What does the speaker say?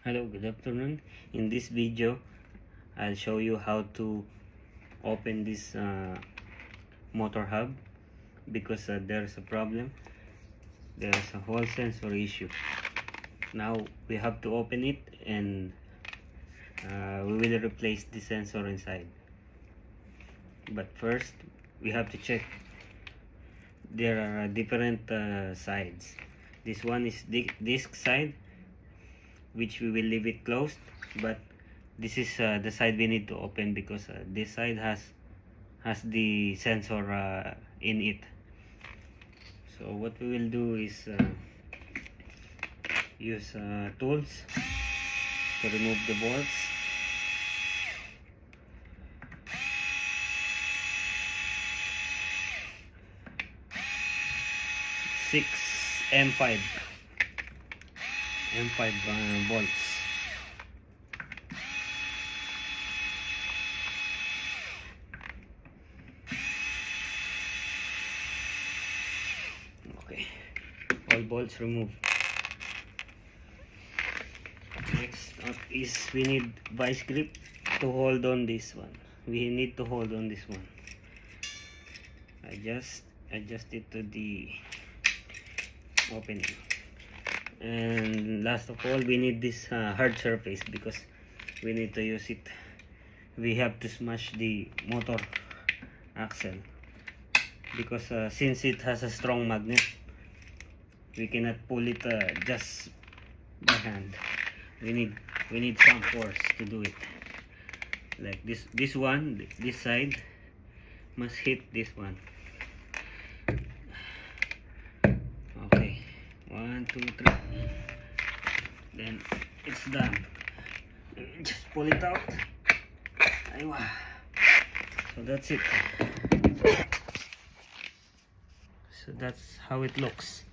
Hello, good afternoon. In this video I'll show you how to open this motor hub because there's a problem. There's a whole sensor issue. Now we have to open it and we will replace the sensor inside, but first we have to check. There are different sides. This one is disk side, which we will leave it closed, but this is the side we need to open because this side has the sensor in it. So what we will do is use tools to remove the bolts. Six M5 bolts. Okay, all bolts removed. Next up is we need vice grip to hold on this one. We need to hold on this one. Adjust it to the opening. And last of all, we need this hard surface because we need to use it. We have to smash the motor axle because since it has a strong magnet, we cannot pull it just by hand. We need some force to do it. Like this one, this side must hit this one. Okay, 1 2 3, then it's done. Just pull it out. Aywa. So that's it. So that's how it looks.